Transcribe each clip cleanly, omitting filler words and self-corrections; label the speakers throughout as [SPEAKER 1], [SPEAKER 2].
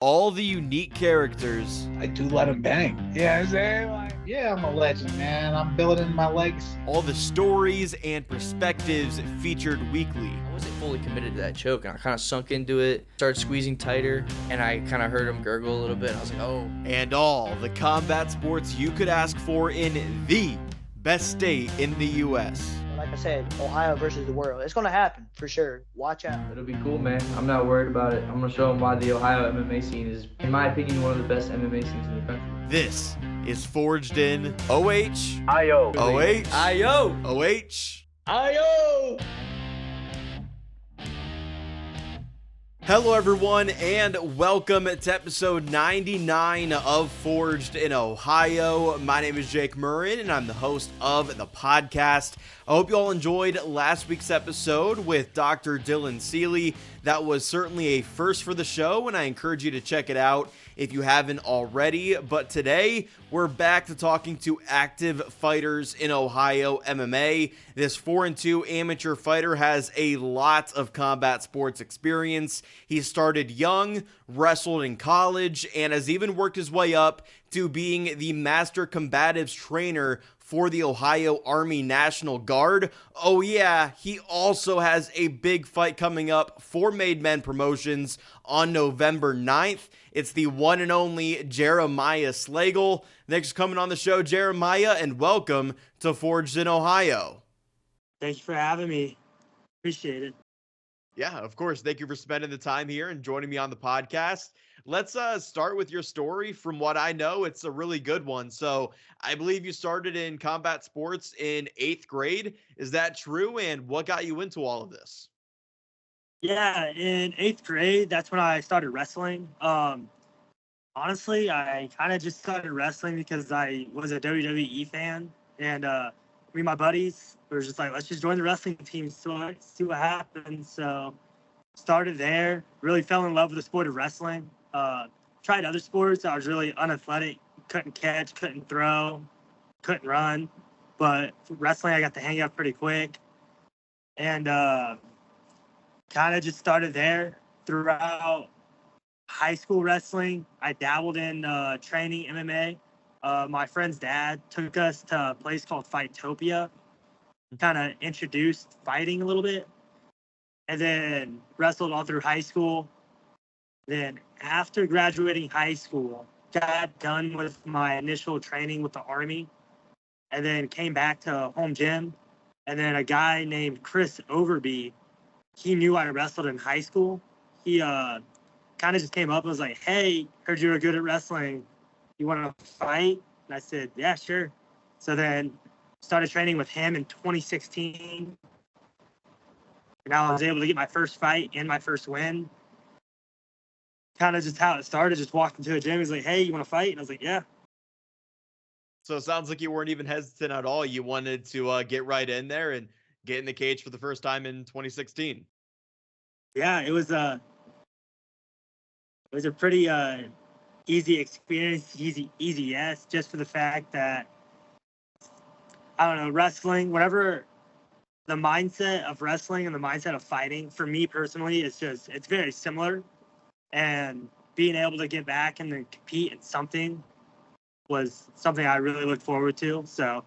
[SPEAKER 1] all the unique characters.
[SPEAKER 2] I do let him bang. Yeah, I'm a legend, man. I'm building my legacy.
[SPEAKER 1] All the stories and perspectives featured weekly.
[SPEAKER 3] I wasn't fully committed to that choke, and I kind of sunk into it, started squeezing tighter, and I kind of heard him gurgle a little bit. I was like, oh.
[SPEAKER 1] And all the combat sports you could ask for in the best state in the U.S.
[SPEAKER 4] Like I said, Ohio versus the world. It's going to happen for sure. Watch out.
[SPEAKER 5] It'll be cool, man. I'm not worried about it. I'm going to show them why the Ohio MMA scene is, in my opinion, one of the best MMA scenes in the country.
[SPEAKER 1] This is Forged in OH.
[SPEAKER 6] IO.
[SPEAKER 1] OH.
[SPEAKER 3] IO.
[SPEAKER 1] OH.
[SPEAKER 3] IO.
[SPEAKER 1] Hello, everyone, and welcome to episode 99 of Forged in Ohio. My name is Jake Murren, and I'm the host of the podcast. I hope you all enjoyed last week's episode with Dr. Dylan Seeley. That was certainly a first for the show, and I encourage you to check it out if you haven't already. But today, we're back to talking to active fighters in Ohio MMA. This 4-2 amateur fighter has a lot of combat sports experience. He started young, wrestled in college, and has even worked his way up to being the Master Combatives Trainer for the Ohio Army National Guard. Oh yeah, he also has a big fight coming up for Made Men Promotions on November 9th. It's the one and only Jeremiah Slagle. Thanks for coming on the show, Jeremiah, and welcome to Forged in Ohio.
[SPEAKER 7] Thank you for having me. Appreciate it.
[SPEAKER 1] Yeah, of course. Thank you for spending the time here and joining me on the podcast. Let's start with your story. From what I know, it's a really good one. So I believe you started in combat sports in 8th grade. Is that true? And what got you into all of this?
[SPEAKER 7] Yeah, in 8th grade, that's when I started wrestling. Honestly, I kind of just started wrestling because I was a WWE fan. And me and my buddies were just like, let's just join the wrestling team, so see what happens. So started there, really fell in love with the sport of wrestling. Tried other sports. I was really unathletic, couldn't catch, couldn't throw, couldn't run. But wrestling, I got to hang out pretty quick. And kind of just started there. Throughout high school wrestling, I dabbled in training MMA. My friend's dad took us to a place called Fightopia, kind of introduced fighting a little bit, and then wrestled all through high school. Then after graduating high school, got done with my initial training with the Army, and then came back to home gym. And then a guy named Chris Overby, he knew I wrestled in high school. He kind of just came up and was like, hey, heard you were good at wrestling. You want to fight? And I said, yeah, sure. So then started training with him in 2016. And I was able to get my first fight and my first win. Kind of just how it started, just walked into a gym. He's like, hey, you want to fight? And I was like, yeah.
[SPEAKER 1] So it sounds like you weren't even hesitant at all. You wanted to get right in there and get in the cage for the first time in 2016.
[SPEAKER 7] Yeah, it was a pretty easy experience, easy yes, just for the fact that, I don't know, wrestling, whatever the mindset of wrestling and the mindset of fighting, for me personally, it's very similar. And being able to get back and then compete in something was something I really looked forward to. So,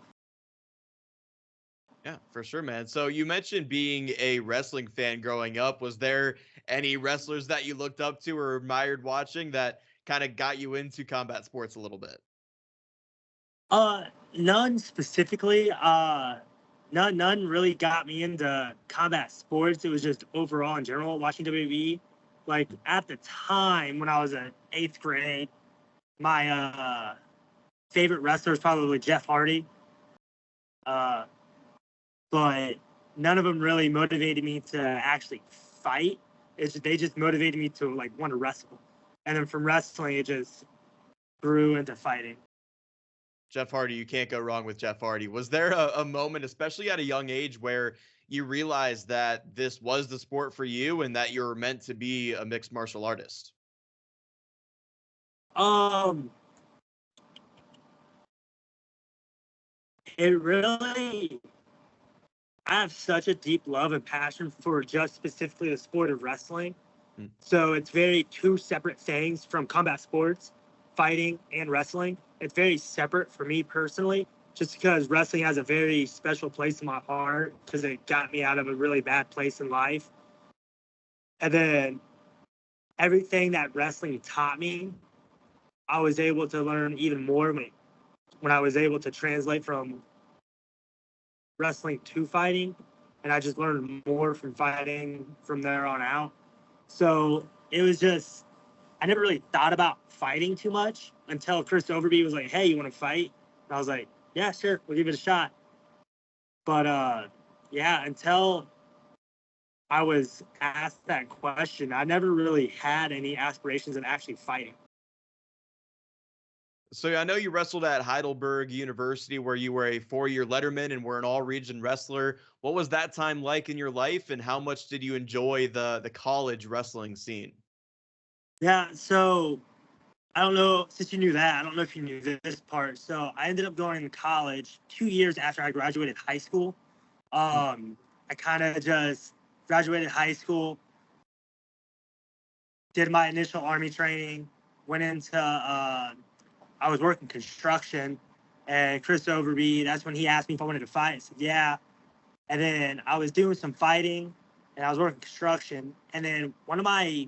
[SPEAKER 1] yeah, for sure, man. So you mentioned being a wrestling fan growing up. Was there any wrestlers that you looked up to or admired watching that kind of got you into combat sports a little bit?
[SPEAKER 7] None specifically. None really got me into combat sports. It was just overall in general watching WWE. Like at the time when I was in 8th grade, my favorite wrestler was probably Jeff Hardy. But none of them really motivated me to actually fight. They just motivated me to like want to wrestle. And then from wrestling, it just grew into fighting.
[SPEAKER 1] Jeff Hardy, you can't go wrong with Jeff Hardy. Was there a moment, especially at a young age, where you realized that this was the sport for you and that you're meant to be a mixed martial artist?
[SPEAKER 7] It really, I have such a deep love and passion for just specifically the sport of wrestling
[SPEAKER 1] Mm.
[SPEAKER 7] So it's very two separate things from combat sports, fighting and wrestling. It's very separate for me personally, just because wrestling has a very special place in my heart because it got me out of a really bad place in life. And then everything that wrestling taught me, I was able to learn even more when I was able to translate from wrestling to fighting. And I just learned more from fighting from there on out. So it was just, I never really thought about fighting too much until Chris Overby was like, "Hey, you want to fight?" And I was like, "Yeah, sure, we'll give it a shot." But yeah, until I was asked that question, I never really had any aspirations of actually fighting.
[SPEAKER 1] So I know you wrestled at Heidelberg University, where you were a 4-year letterman and were an all-region wrestler. What was that time like in your life, and how much did you enjoy the college wrestling scene?
[SPEAKER 7] Yeah, so I don't know, since you knew that, I don't know if you knew this part. So I ended up going to college 2 years after I graduated high school. I kind of just graduated high school, did my initial army training, went into I was working construction, and Chris Overby, that's when he asked me if I wanted to fight. I said yeah. And then I was doing some fighting, and I was working construction. And then one of my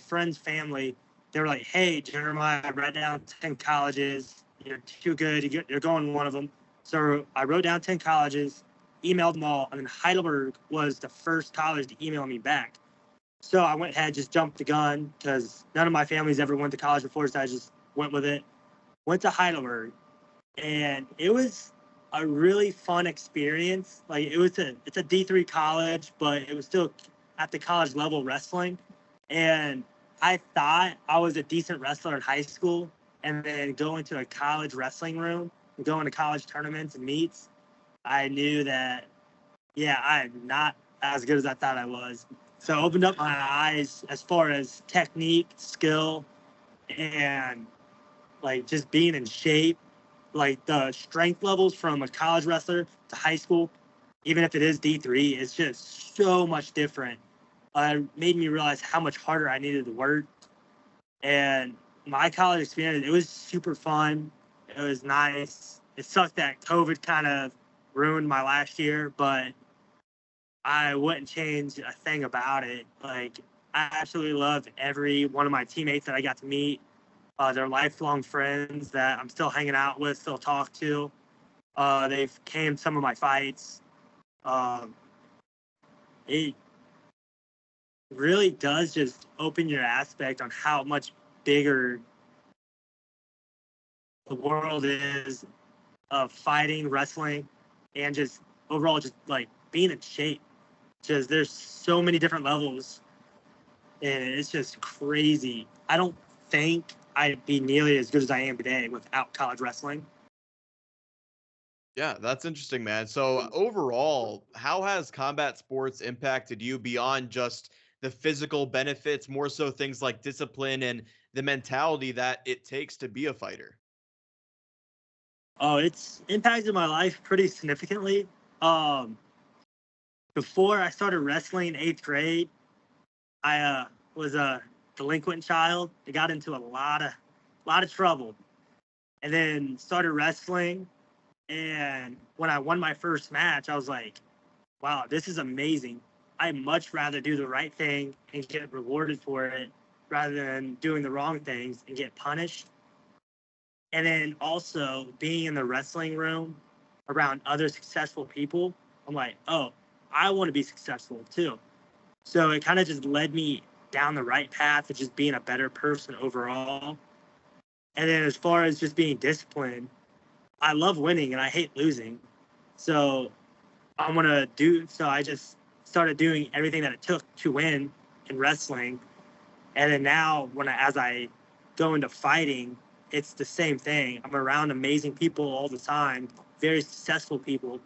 [SPEAKER 7] friend's family, they were like, "Hey, Jeremiah, I write down 10 colleges. You're too good. You're going to one of them." So I wrote down 10 colleges, emailed them all, and then Heidelberg was the first college to email me back. So I went ahead, just jumped the gun because none of my family's ever went to college before, so I just went with it. Went to Heidelberg, and it was a really fun experience. Like it's a D3 college, but it was still at the college level wrestling. And I thought I was a decent wrestler in high school, and then going to a college wrestling room, and going to college tournaments and meets, I knew that yeah, I'm not as good as I thought I was. So it opened up my eyes as far as technique, skill, and like just being in shape. Like the strength levels from a college wrestler to high school, even if it is D3, it's just so much different. It made me realize how much harder I needed to work. And my college experience, it was super fun. It was nice. It sucked that COVID kind of ruined my last year, but I wouldn't change a thing about it. Like, I absolutely loved every one of my teammates that I got to meet. They're lifelong friends that I'm still hanging out with, still talk to. They've came to some of my fights. Um, it really does just open your aspect on how much bigger the world is of fighting, wrestling, and just overall just like being in shape. Just there's so many different levels, and it's just crazy. I don't think I'd be nearly as good as I am today without college wrestling.
[SPEAKER 1] Yeah, that's interesting, man. So overall, how has combat sports impacted you beyond just the physical benefits, more so things like discipline and the mentality that it takes to be a fighter?
[SPEAKER 7] Oh, it's impacted my life pretty significantly. Um, Before I started wrestling in eighth grade, I was a delinquent child. I got into a lot of trouble, and then started wrestling. And when I won my first match, I was like, "Wow, this is amazing! I'd much rather do the right thing and get rewarded for it, rather than doing the wrong things and get punished." And then also being in the wrestling room around other successful people, I'm like, "Oh, I want to be successful too." So it kind of just led me down the right path of just being a better person overall. And then as far as just being disciplined, I love winning and I hate losing. So I just started doing everything that it took to win in wrestling. And then now as I go into fighting, it's the same thing. I'm around amazing people all the time, very successful people,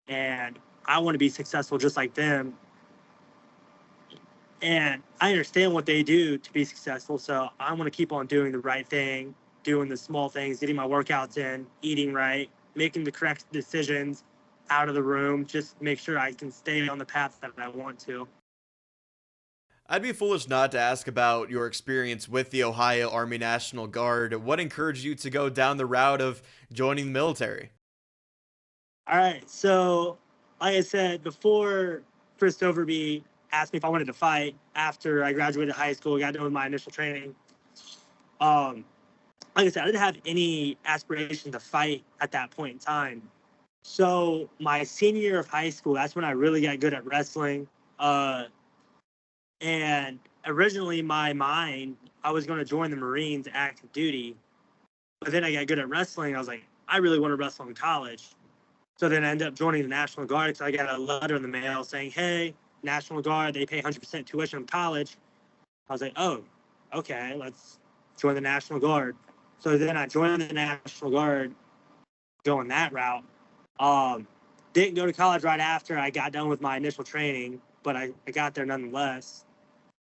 [SPEAKER 7] and I want to be successful just like them. And I understand what they do to be successful. So I want to keep on doing the right thing, doing the small things, getting my workouts in, eating right, making the correct decisions out of the room, just make sure I can stay on the path that I want to.
[SPEAKER 1] I'd be foolish not to ask about your experience with the Ohio Army National Guard. What encouraged you to go down the route of joining the military?
[SPEAKER 7] All right. So, like I said before, Chris Overby asked me if I wanted to fight after I graduated high school, got done with my initial training. Like I said, I didn't have any aspiration to fight at that point in time. So my senior year of high school, that's when I really got good at wrestling. And originally, my mind, I was going to join the Marines active duty, but then I got good at wrestling. I was like, I really want to wrestle in college. So then I ended up joining the National Guard. So I got a letter in the mail saying, hey, National Guard, they pay 100% tuition in college. I was like, oh, okay, let's join the National Guard. So then I joined the National Guard going that route. Didn't go to college right after I got done with my initial training, but I got there nonetheless.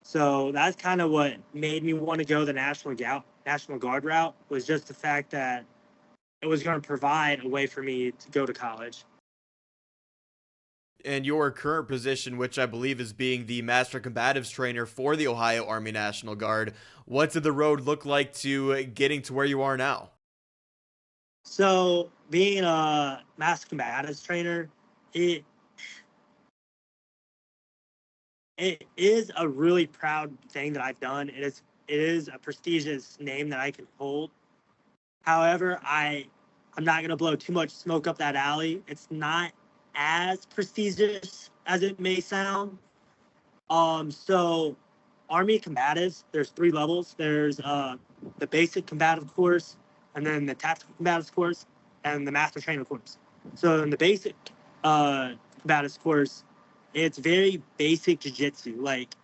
[SPEAKER 7] So that's kind of what made me want to go the National Guard route, was just the fact that it was going to provide a way for me to go to college.
[SPEAKER 1] And your current position, which I believe is being the Master Combatives Trainer for the Ohio Army National Guard, what did the road look like to getting to where you are now?
[SPEAKER 7] So being a Master Combatives Trainer, it is a really proud thing that I've done. It is a prestigious name that I can hold. However, I'm not going to blow too much smoke up that alley. It's not as prestigious as it may sound. So Army Combatives, there's 3 levels. There's the basic combative course, and then the tactical combatives course, and the master trainer course. So in the basic combatives course, it's very basic jiu-jitsu, like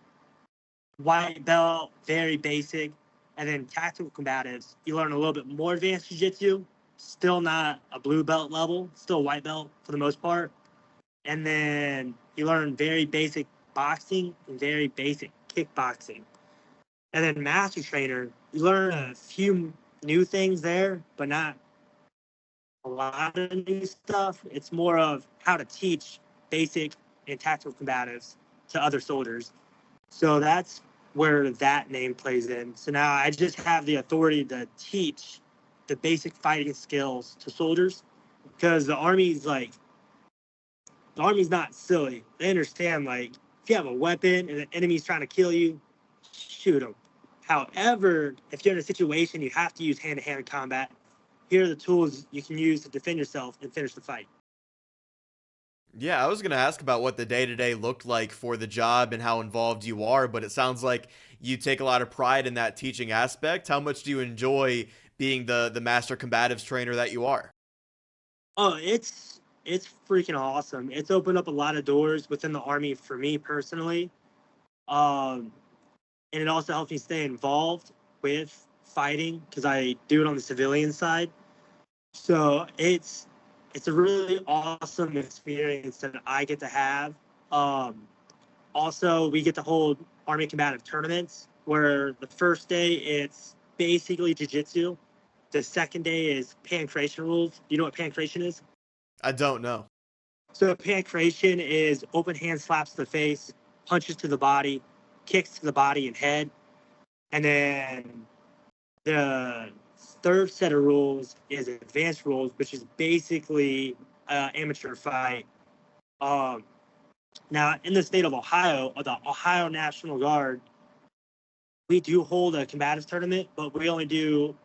[SPEAKER 7] white belt, very basic. And then tactical combatives, you learn a little bit more advanced jiu-jitsu, still not a blue belt level, still white belt for the most part. And then you learn very basic boxing and very basic kickboxing. And then master trainer, you learn a few new things there, but not a lot of new stuff. It's more of how to teach basic and tactical combatives to other soldiers. So that's where that name plays in. So now I just have the authority to teach the basic fighting skills to soldiers, because the Army's not silly. They understand, like, if you have a weapon and the enemy's trying to kill you, shoot them. However, if you're in a situation you have to use hand-to-hand combat, here are the tools you can use to defend yourself and finish the fight.
[SPEAKER 1] Yeah, I was going to ask about what the day-to-day looked like for the job and how involved you are, but it sounds like you take a lot of pride in that teaching aspect. How much do you enjoy being the Master Combatives Trainer that you are?
[SPEAKER 7] Oh, it's freaking awesome. It's opened up a lot of doors within the Army for me personally. And it also helps me stay involved with fighting, because I do it on the civilian side. So it's a really awesome experience that I get to have. Also, we get to hold Army combative tournaments where the first day it's basically jiu-jitsu. The second day is pancration rules. Do you know what pancration is?
[SPEAKER 1] I don't know.
[SPEAKER 7] So pancration is open hand slaps to the face, punches to the body, kicks to the body and head. And then the third set of rules is advanced rules, which is basically amateur fight. Now, in the state of Ohio, the Ohio National Guard, we do hold a combatives tournament, but we only do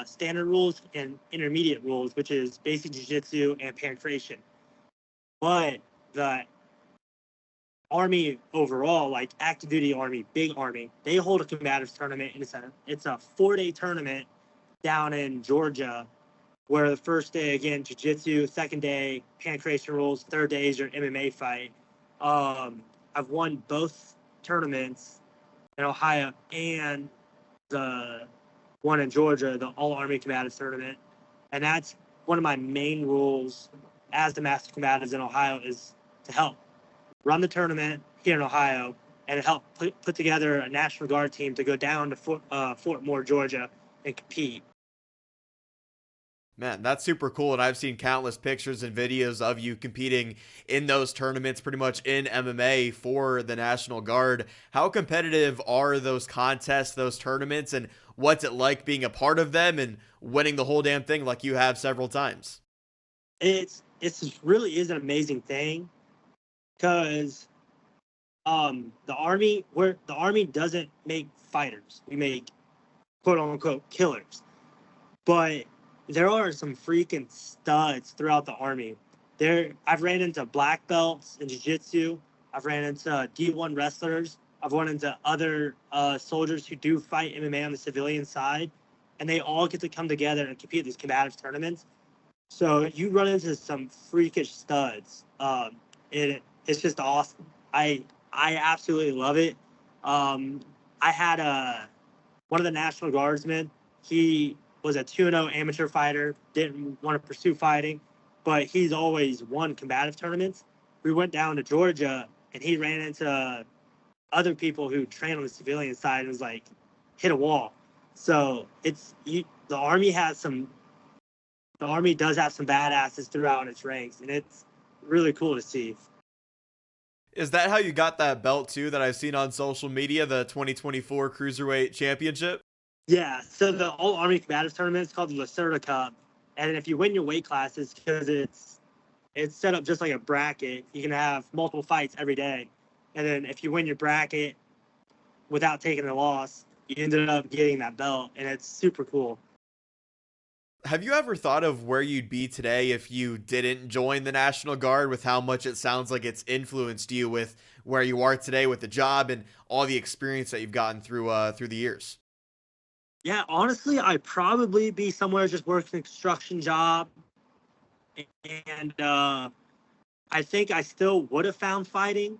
[SPEAKER 7] standard rules and intermediate rules, which is basic jiu-jitsu and pancration. But the Army overall, like active duty Army, big Army, they hold a combatives tournament, and it's a 4-day tournament down in Georgia, where the first day, again, jiu-jitsu, second day, pancration rules, third day is your MMA fight. I've won both tournaments in Ohio and the one in Georgia, the All-Army Combatives Tournament. And that's one of my main rules as the Master Combatives in Ohio, is to help run the tournament here in Ohio and help put together a National Guard team to go down to Fort Moore, Georgia, and compete.
[SPEAKER 1] Man, that's super cool. And I've seen countless pictures and videos of you competing in those tournaments, pretty much in MMA for the National Guard. How competitive are those contests, those tournaments, and what's it like being a part of them and winning the whole damn thing like you have several times?
[SPEAKER 7] It's really is an amazing thing because the army doesn't make fighters. We make quote unquote killers. But there are some freaking studs throughout the army. I've ran into black belts in jiu-jitsu. I've ran into D1 wrestlers. I've run into other soldiers who do fight MMA on the civilian side, and they all get to come together and compete at these combative tournaments. So you run into some freakish studs. It's just awesome. I absolutely love it. I had one of the National Guardsmen. He was a 2-0 amateur fighter, didn't want to pursue fighting, but he's always won combative tournaments. We went down to Georgia, and he ran into other people who train on the civilian side and was like, hit a wall. So the Army does have some badasses throughout its ranks, and it's really cool to see.
[SPEAKER 1] Is that how you got that belt too that I've seen on social media, the 2024 Cruiserweight Championship?
[SPEAKER 7] Yeah, so the All Army Combative Tournament is called the Lacerda Cup, and if you win your weight classes, because it's set up just like a bracket, you can have multiple fights every day, and then if you win your bracket without taking a loss, you ended up getting that belt, and it's super cool.
[SPEAKER 1] Have you ever thought of where you'd be today if you didn't join the National Guard, with how much it sounds like it's influenced you with where you are today with the job and all the experience that you've gotten through the years?
[SPEAKER 7] Yeah, honestly, I'd probably be somewhere just working a construction job. And I think I still would have found fighting.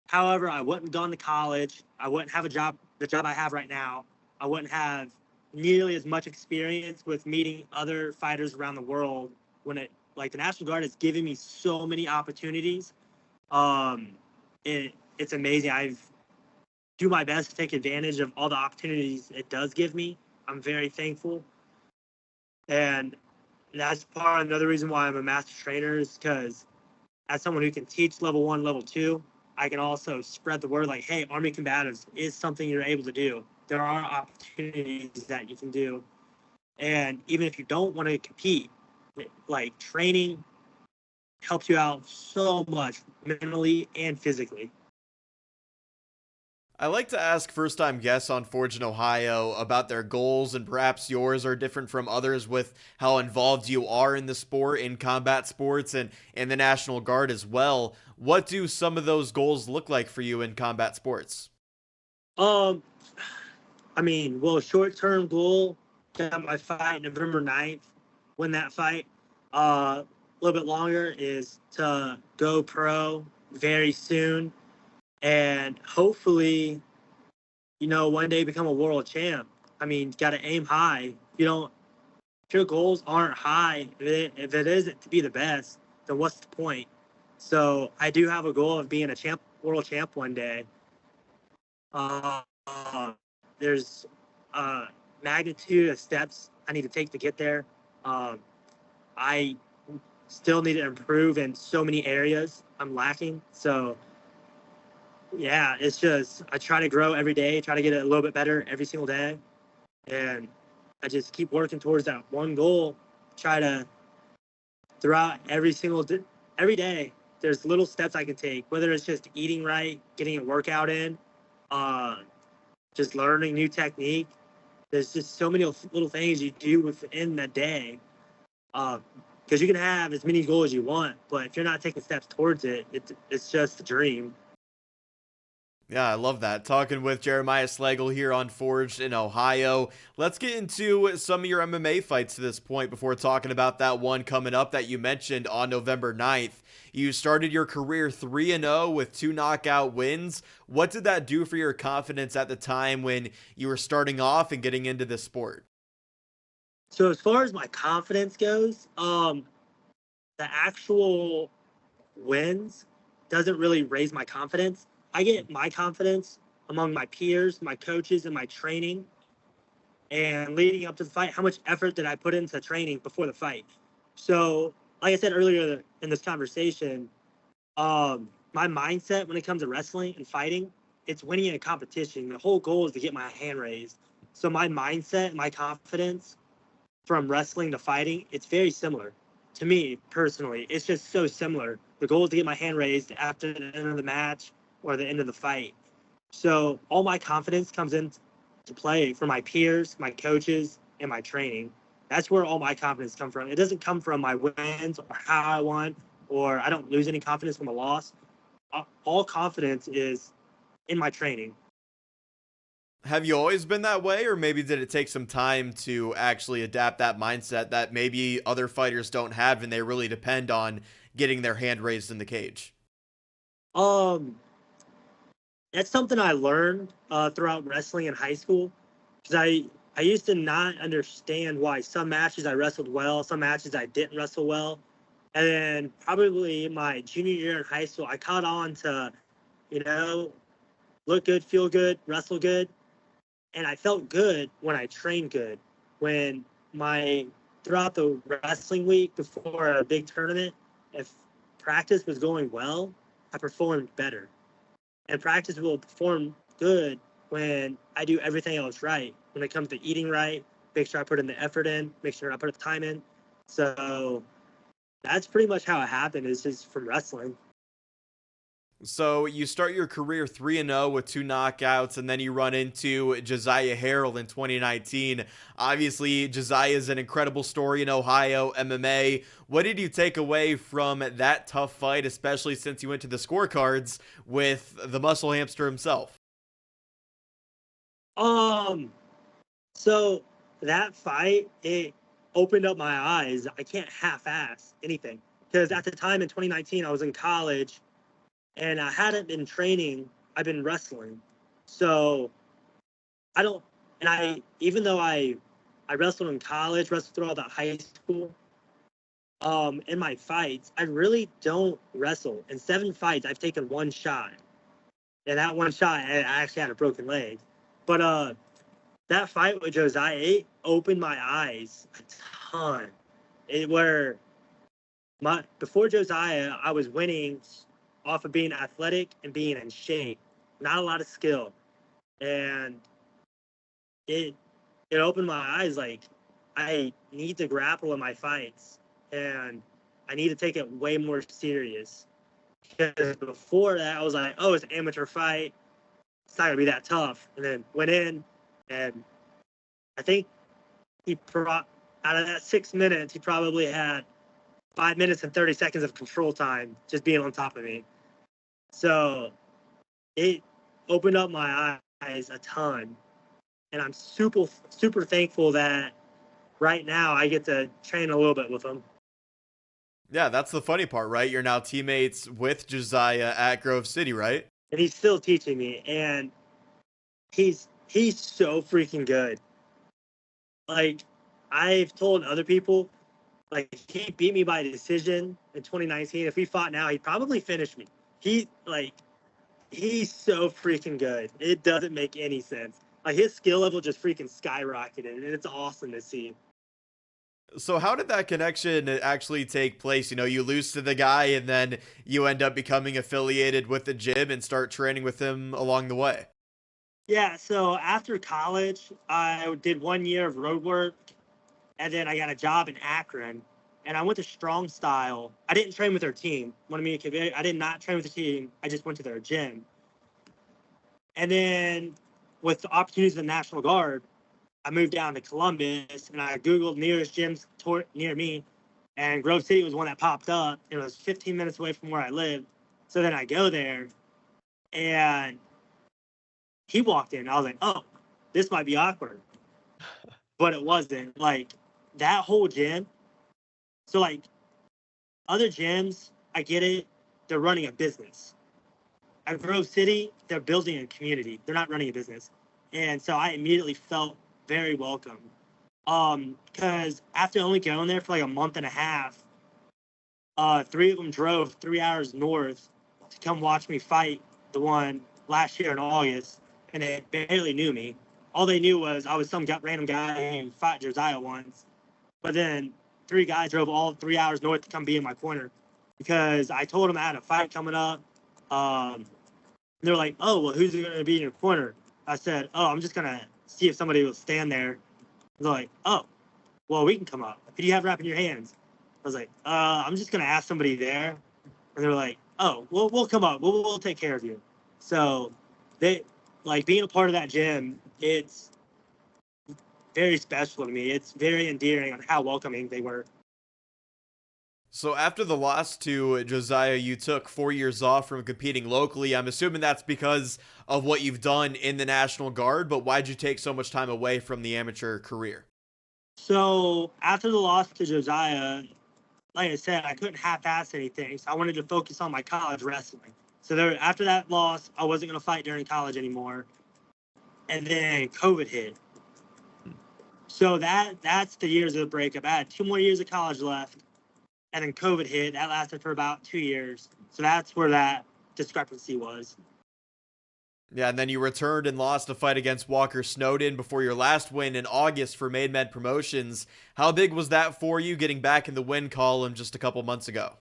[SPEAKER 7] However, I wouldn't have gone to college. I wouldn't have the job I have right now. I wouldn't have nearly as much experience with meeting other fighters around the world. The National Guard has given me so many opportunities. It's amazing. I've do my best to take advantage of all the opportunities it does give me. I'm very thankful. And that's another reason why I'm a master trainer, is because as someone who can teach level 1, level 2, I can also spread the word like, hey, Army Combatives is something you're able to do. There are opportunities that you can do. And even if you don't want to compete, like training helps you out so much mentally and physically.
[SPEAKER 1] I like to ask first-time guests on Forge in Ohio about their goals, and perhaps yours are different from others with how involved you are in the sport, in combat sports, and in the National Guard as well. What do some of those goals look like for you in combat sports?
[SPEAKER 7] Short-term goal, got my fight November 9th, win that fight. A little bit longer is to go pro very soon, and hopefully, one day become a world champ. Got to aim high. If your goals aren't high, if it isn't to be the best, then what's the point? So I do have a goal of being a world champ one day. There's a magnitude of steps I need to take to get there. I still need to improve in so many areas I'm lacking. So yeah, it's just, I try to grow every day, try to get it a little bit better every single day. And I just keep working towards that one goal. Try to, throughout every day, there's little steps I can take, whether it's just eating right, getting a workout in, just learning new technique. There's just so many little things you do within the day. Because you can have as many goals as you want, but if you're not taking steps towards it, it's just a dream.
[SPEAKER 1] Yeah, I love that. Talking with Jeremiah Slagle here on Forged in Ohio. Let's get into some of your MMA fights to this point before talking about that one coming up that you mentioned on November 9th. You started your career 3-0 with 2 knockout wins. What did that do for your confidence at the time when you were starting off and getting into this sport?
[SPEAKER 7] So as far as my confidence goes, the actual wins doesn't really raise my confidence. I get my confidence among my peers, my coaches, and my training. and leading up to the fight, how much effort did I put into training before the fight. So, like I said earlier in this conversation, my mindset when it comes to wrestling and fighting, it's winning in a competition. The whole goal is to get my hand raised. So my mindset, my confidence from wrestling to fighting, it's very similar to me personally. It's just so similar. The goal is to get my hand raised after the end of the match or the end of the fight. So all my confidence comes into play for my peers, my coaches, and my training. That's where all my confidence comes from. It doesn't come from my wins or how I won, or I don't lose any confidence from a loss. All confidence is in my training.
[SPEAKER 1] Have you always been that way, or maybe did it take some time to actually adapt that mindset that maybe other fighters don't have and they really depend on getting their hand raised in the cage?
[SPEAKER 7] That's something I learned throughout wrestling in high school, because I used to not understand why some matches I wrestled well, some matches I didn't wrestle well. And then probably my junior year in high school, I caught on to, look good, feel good, wrestle good. And I felt good when I trained good. When throughout the wrestling week before a big tournament, if practice was going well, I performed better. And practice will perform good when I do everything else right. When it comes to eating right, make sure I put in the effort in, make sure I put the time in. So that's pretty much how it happened, is just from wrestling.
[SPEAKER 1] So you start your career 3-0 with 2 knockouts, and then you run into Jahzzar Harold in 2019. Obviously, Jahzzar is an incredible story in Ohio MMA. What did you take away from that tough fight, especially since you went to the scorecards with the muscle hamster himself?
[SPEAKER 7] So that fight, it opened up my eyes. I can't half-ass anything, because at the time in 2019, I was in college. And I hadn't been training, I've been wrestling. So even though I wrestled in college, wrestled throughout the high school, in my fights, I really don't wrestle. In 7 fights, I've taken 1 shot. And that 1 shot, I actually had a broken leg. But that fight with Jahzzar, it opened my eyes a ton. Before Jahzzar, I was winning off of being athletic and being in shape, not a lot of skill. And it opened my eyes, like, I need to grapple in my fights, and I need to take it way more serious. Because before that, I was like, oh, it's an amateur fight, it's not gonna be that tough. And then went in, and I think out of that 6 minutes, he probably had 5 minutes and 30 seconds of control time just being on top of me. So it opened up my eyes a ton. And I'm super, super thankful that right now I get to train a little bit with him.
[SPEAKER 1] Yeah, that's the funny part, right? You're now teammates with Jahzzar at Grove City, right?
[SPEAKER 7] And he's still teaching me. And he's so freaking good. Like, I've told other people, like, he beat me by decision in 2019. If we fought now, he'd probably finish me. He's so freaking good. It doesn't make any sense. Like, his skill level just freaking skyrocketed, and it's awesome to see.
[SPEAKER 1] So how did that connection actually take place? You know, you lose to the guy and then you end up becoming affiliated with the gym and start training with him along the way.
[SPEAKER 7] Yeah, so after college, I did 1 year of road work, and then I got a job in Akron. And I went to Strong Style. I didn't train with their team. I did not train with the team. I just went to their gym. And then with the opportunities in the National Guard, I moved down to Columbus, and I Googled nearest gyms near me. And Grove City was one that popped up. It was 15 minutes away from where I lived. So then I go there, and he walked in. I was like, oh, this might be awkward. But it wasn't. Like, that whole gym. So, like, other gyms, I get it. They're running a business. At Grove City, they're building a community. They're not running a business. And so I immediately felt very welcome. Because after only going there for like a month and a half, 3 of them drove 3 hours north to come watch me fight the one last year in August. And they barely knew me. all they knew was I was some random guy who fought Jahzzar once. But then 3 guys drove all 3 hours north to come be in my corner because I told them I had a fight coming up. They're like, oh, well, who's going to be in your corner? I said, oh, I'm just going to see if somebody will stand there. They're like, oh, well, we can come up. Who do you have wrapping your hands? I was like, I'm just going to ask somebody there. And they were like, oh, well, we'll come up. We'll take care of you. So they, like, being a part of that gym, it's very special to me. It's very endearing on how welcoming they were.
[SPEAKER 1] So after the loss to Jahzzar, you took 4 years off from competing locally. I'm assuming that's because of what you've done in the National Guard, but why'd you take so much time away from the amateur career?
[SPEAKER 7] So after the loss to Jahzzar, like I said, I couldn't half-ass anything, so I wanted to focus on my college wrestling. So after that loss, I wasn't going to fight during college anymore. And then COVID hit. So that's the years of the breakup. I had 2 more years of college left. And then COVID hit. That lasted for about 2 years. So that's where that discrepancy was.
[SPEAKER 1] Yeah, and then you returned and lost a fight against Walker Snowden before your last win in August for Made Men Promotions. How big was that for you, getting back in the win column just a couple months ago?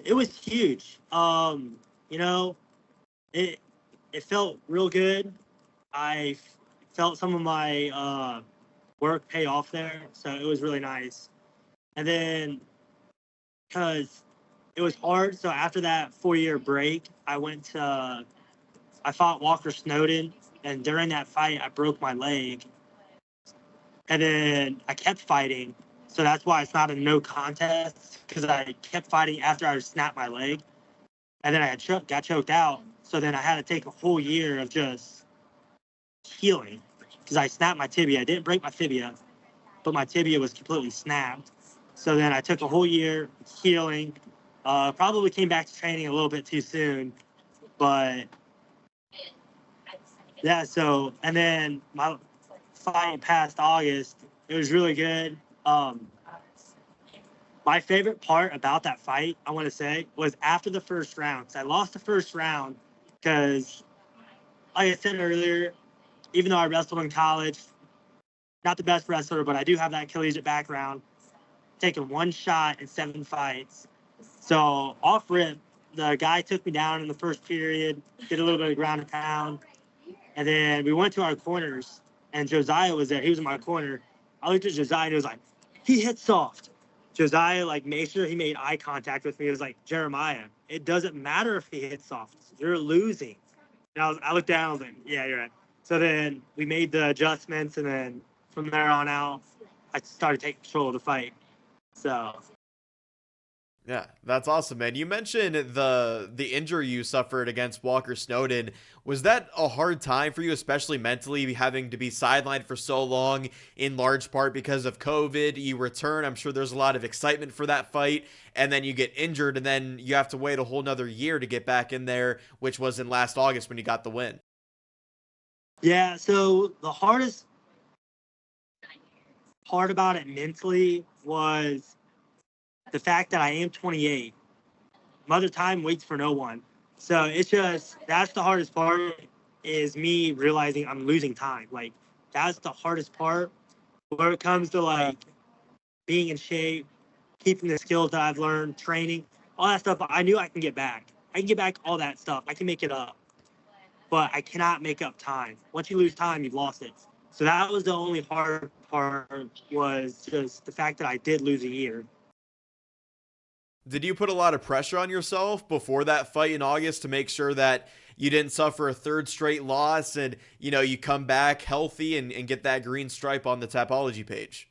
[SPEAKER 7] It was huge. You know, it felt real good. I felt some of my work pay off there, so it was really nice. And then, because it was hard, so after that 4-year break, I fought Walker Snowden, and during that fight, I broke my leg. And then I kept fighting, so that's why it's not a no contest, because I kept fighting after I snapped my leg. And then I got choked out, so then I had to take a whole year of just healing, because I snapped my tibia. I didn't break my fibia, but my tibia was completely snapped. So then I took a whole year healing. Probably came back to training a little bit too soon, but yeah. So and then my fight past August, it was really good. My favorite part about that fight, I want to say, was after the first round. I lost the first round because, like I said earlier, even though I wrestled in college, not the best wrestler, but I do have that collegiate background. Taken 1 shot in 7 fights. So off rip, the guy took me down in the first period, did a little bit of ground and pound. And then we went to our corners, and Jahzzar was there. He was in my corner. I looked at Jahzzar, and he was like, he hit soft. Jahzzar, like, made sure he made eye contact with me. He was like, Jeremiah, it doesn't matter if he hits soft. You're losing. And I looked down, I was like, yeah, you're right. So then we made the adjustments, and then from there on out, I started taking control of the fight. So
[SPEAKER 1] yeah, that's awesome, man. You mentioned the injury you suffered against Walker Snowden. Was that a hard time for you, especially mentally, having to be sidelined for so long, in large part because of COVID? You return, I'm sure there's a lot of excitement for that fight, and then you get injured, and then you have to wait a whole nother year to get back in there, which was in last August when you got the win.
[SPEAKER 7] Yeah, so the hardest part about it mentally was the fact that I am 28. Mother time waits for no one. So it's just, that's the hardest part, is me realizing I'm losing time. Like, that's the hardest part where it comes to, like, being in shape, keeping the skills that I've learned, training, all that stuff. I knew I can get back. I can get back all that stuff. I can make it up. But I cannot make up time. Once you lose time, you've lost it. So that was the only hard part, was just the fact that I did lose a year.
[SPEAKER 1] Did you put a lot of pressure on yourself before that fight in August to make sure that you didn't suffer a 3rd straight loss and, you know, you come back healthy and get that green stripe on the Tapology page?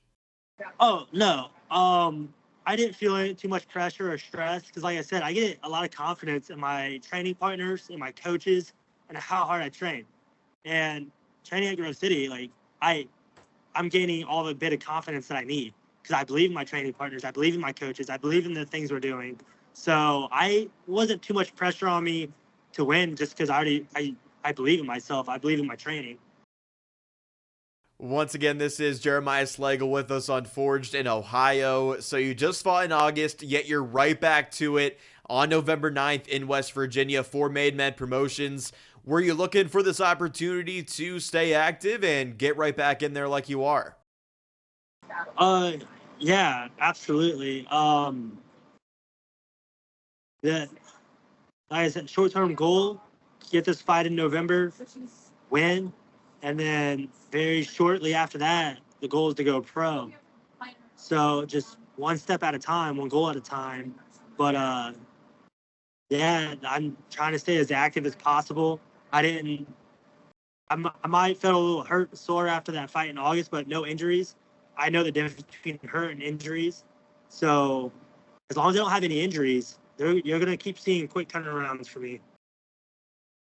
[SPEAKER 7] Oh, no. I didn't feel too much pressure or stress because, like I said, I get a lot of confidence in my training partners and my coaches and how hard I train. And training at Grove City, like, I'm gaining all the bit of confidence that I need because I believe in my training partners. I believe in my coaches. I believe in the things we're doing. So I wasn't too much pressure on me to win just because I believe in myself. I believe in my training.
[SPEAKER 1] Once again, this is Jeremiah Slagle with us on Forged in Ohio. So you just fought in August, yet you're right back to it on November 9th in West Virginia for Made Men Promotions. were you looking for this opportunity to stay active and get right back in there like you are?
[SPEAKER 7] Yeah, absolutely. The Like I said, short-term goal, get this fight in November, win, and then very shortly after that, the goal is to go pro. So just one step at a time, one goal at a time. But yeah, I'm trying to stay as active as possible. I might feel a little hurt, sore after that fight in August, but no injuries. I know the difference between hurt and injuries. So as long as I don't have any injuries, you're going to keep seeing quick turnarounds for me.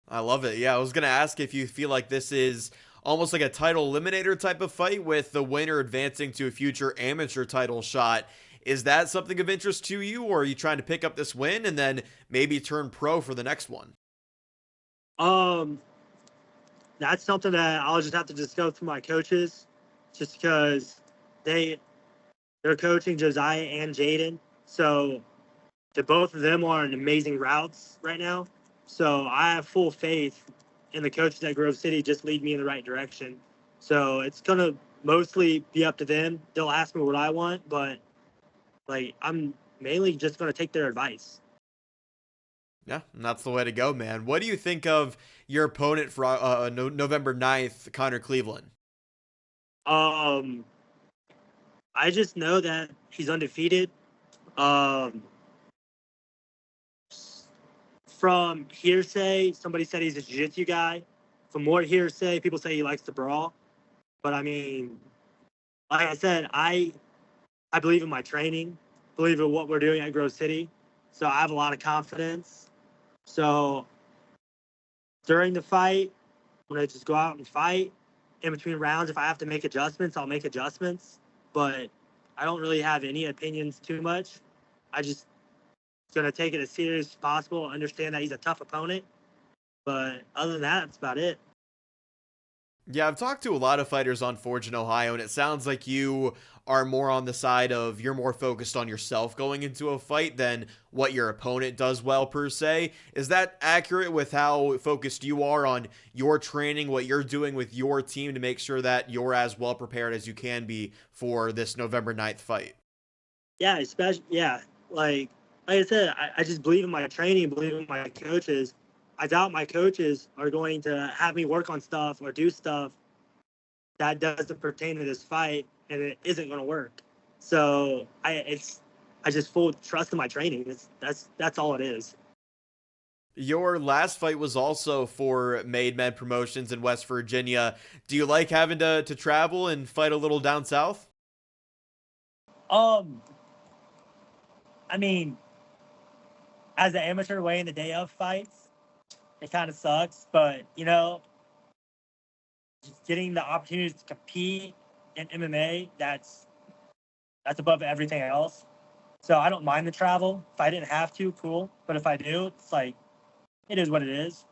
[SPEAKER 1] I love it. Yeah, I was going to ask if you feel like this is almost like a title eliminator type of fight with the winner advancing to a future amateur title shot. Is that something of interest to you, or are you trying to pick up this win and then maybe turn pro for the next one?
[SPEAKER 7] That's something that I'll just have to discuss with my coaches, just because they're coaching Josiah and Jaden. So both of them are on amazing routes right now. So I have full faith in the coaches at Grove City just lead me in the right direction. So it's going to mostly be up to them. They'll ask me what I want, but I'm mainly just going to take their advice.
[SPEAKER 1] Yeah, and that's the way to go, man. What do you think of your opponent for November 9th, Connor Cleveland?
[SPEAKER 7] I just know that he's undefeated. From hearsay, somebody said he's a jiu-jitsu guy. From more hearsay, people say he likes to brawl. But I mean, like I said, I believe in my training, believe in what we're doing at Grove City. So I have a lot of confidence. So during the fight, I'm going to just go out and fight. In between rounds, if I have to make adjustments, I'll make adjustments. But I don't really have any opinions too much. I just going to take it as serious as possible, understand that he's a tough opponent. But other than that, that's about it.
[SPEAKER 1] Yeah, I've talked to a lot of fighters on Forge in Ohio, and it sounds like you are more on the side of you're more focused on yourself going into a fight than what your opponent does well, per se. Is that accurate with how focused you are on your training, what you're doing with your team to make sure that you're as well prepared as you can be for this November 9th fight?
[SPEAKER 7] Yeah, especially, yeah. Like I said, I just believe in my training, believe in my coaches. I doubt my coaches are going to have me work on stuff or do stuff that doesn't pertain to this fight, and it isn't going to work. So I just full trust in my training. That's all it is.
[SPEAKER 1] Your last fight was also for Made Men Promotions in West Virginia. Do you like having to travel and fight a little down south?
[SPEAKER 7] I mean, as an amateur weighing the day of fights, it kind of sucks, but just getting the opportunity to compete in MMA, that's above everything else. So I don't mind the travel. If I didn't have to, cool. But if I do, it's like, it is what it is.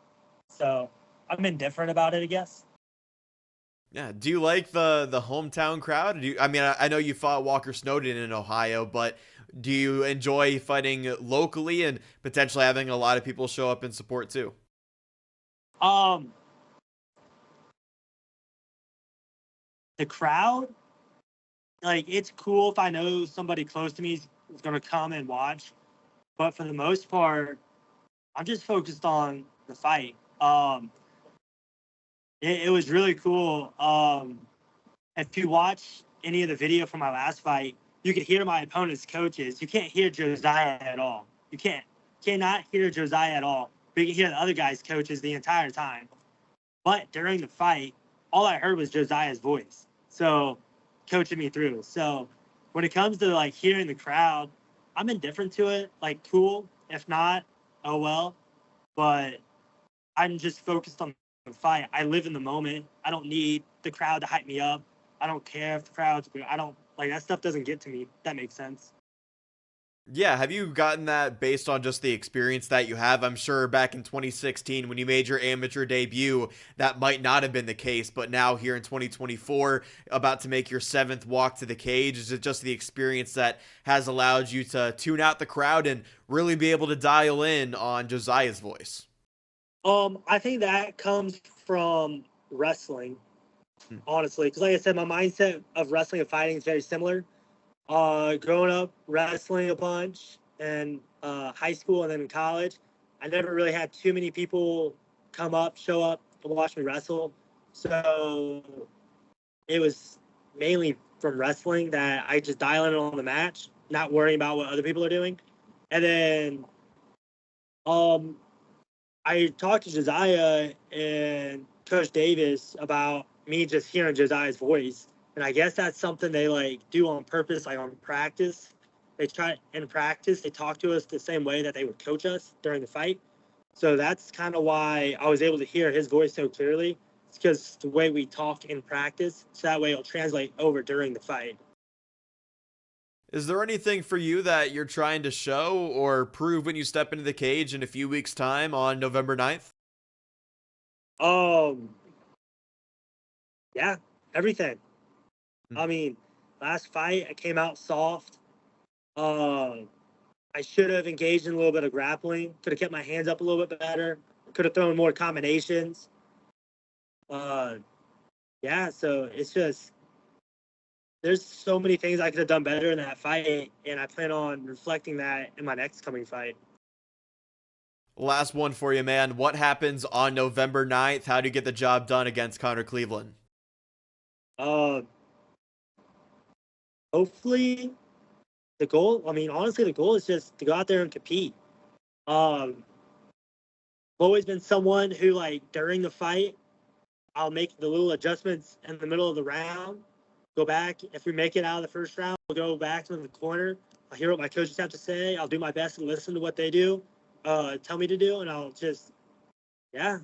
[SPEAKER 7] So I'm indifferent about it, I guess.
[SPEAKER 1] Yeah. Do you like the hometown crowd? I know you fought Walker Snowden in Ohio, but do you enjoy fighting locally and potentially having a lot of people show up and support too?
[SPEAKER 7] The crowd, it's cool if I know somebody close to me is going to come and watch. But for the most part, I'm just focused on the fight. It was really cool. If you watch any of the video from my last fight, you could hear my opponent's coaches. You can't hear Josiah at all. You cannot hear Josiah at all. But you can hear the other guy's coaches the entire time. But during the fight, all I heard was Josiah's voice. So coaching me through. So when it comes to hearing the crowd, I'm indifferent to it. Cool. If not, oh well. But I'm just focused on the fight. I live in the moment. I don't need the crowd to hype me up. I don't care if the crowd's, I don't, that stuff doesn't get to me. If that makes sense.
[SPEAKER 1] Yeah, have you gotten that based on just the experience that you have? I'm sure back in 2016 when you made your amateur debut, that might not have been the case, but now here in 2024, about to make your 7th walk to the cage, is it just the experience that has allowed you to tune out the crowd and really be able to dial in on Josiah's voice?
[SPEAKER 7] I think that comes from wrestling, honestly, because like I said, my mindset of wrestling and fighting is very similar. Growing up wrestling a bunch in high school and then in college, I never really had too many people show up to watch me wrestle. So it was mainly from wrestling that I just dial in on the match, not worrying about what other people are doing. And then I talked to Jahzzar and Coach Davis about me just hearing Josiah's voice. And I guess that's something they like do on purpose, like on practice. They try in practice, they talk to us the same way that they would coach us during the fight. So that's kind of why I was able to hear his voice so clearly. It's because the way we talk in practice, so that way it'll translate over during the fight.
[SPEAKER 1] Is there anything for you that you're trying to show or prove when you step into the cage in a few weeks' time on November 9th?
[SPEAKER 7] Yeah, everything. I mean, last fight I came out soft. I should have engaged in a little bit of grappling. Could have kept my hands up a little bit better. Could have thrown more combinations. Yeah, so it's just there's so many things I could have done better in that fight, and I plan on reflecting that in my next coming fight.
[SPEAKER 1] Last one for you, man. What happens on November 9th? How do you get the job done against Connor Cleveland?
[SPEAKER 7] Hopefully the goal, honestly, the goal is just to go out there and compete. I've always been someone who, like, during the fight, I'll make the little adjustments in the middle of the round, go back. If we make it out of the first round, we'll go back to the corner. I'll hear what my coaches have to say. I'll do my best to listen to what they do, tell me to do, and I'll just, that's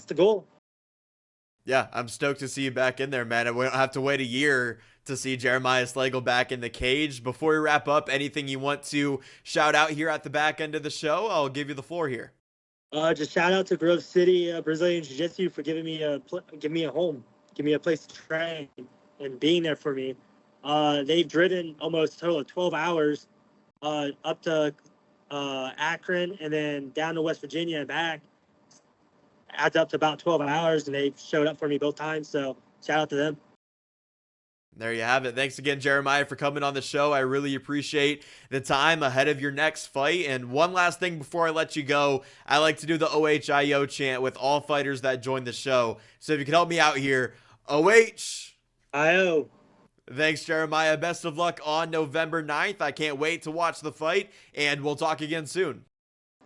[SPEAKER 7] the goal.
[SPEAKER 1] Yeah, I'm stoked to see you back in there, man. We don't have to wait a year to see Jeremiah Slagle back in the cage. Before we wrap up, anything you want to shout out here at the back end of the show? I'll give you the floor here.
[SPEAKER 7] Just shout out to Grove City Brazilian Jiu-Jitsu for giving me a home, give me a place to train, and being there for me. They've driven almost a total of 12 hours up to Akron and then down to West Virginia and back. Adds up to about 12 hours, and they've showed up for me both times, so shout out to them.
[SPEAKER 1] There you have it. Thanks again, Jeremiah, for coming on the show. I really appreciate the time ahead of your next fight. And one last thing before I let you go, I like to do the OHIO chant with all fighters that join the show. So if you could help me out here, OHIO. Thanks, Jeremiah. Best of luck on November 9th. I can't wait to watch the fight, and we'll talk again soon.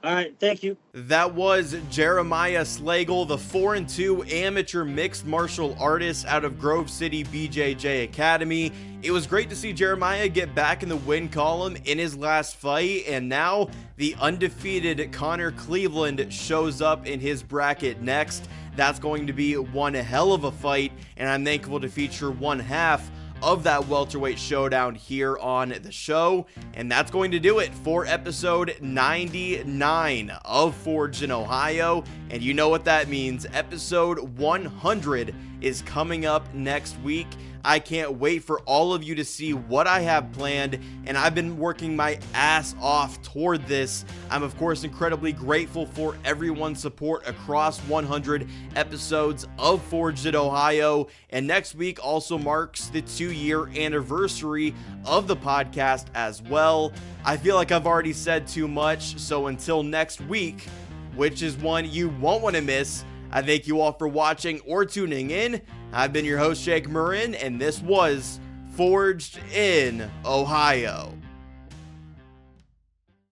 [SPEAKER 7] All right, thank you.
[SPEAKER 1] That was Jeremiah Slagle, the 4-2 amateur mixed martial artist out of Grove City BJJ Academy. It was great to see Jeremiah get back in the win column in his last fight, and now the undefeated Connor Cleveland shows up in his bracket next. That's going to be one hell of a fight, and I'm thankful to feature one half of that welterweight showdown here on the show. And that's going to do it for episode 99 of Forged in Ohio. And you know what that means. Episode 100 is coming up next week. I can't wait for all of you to see what I have planned, and I've been working my ass off toward this. I'm of course incredibly grateful for everyone's support across 100 episodes of Forged in Ohio, and next week also marks the 2-year anniversary of the podcast as well. I feel like I've already said too much, so until next week, which is one you won't want to miss, I thank you all for watching or tuning in. I've been your host, Jake Murren, and this was Forged in Ohio.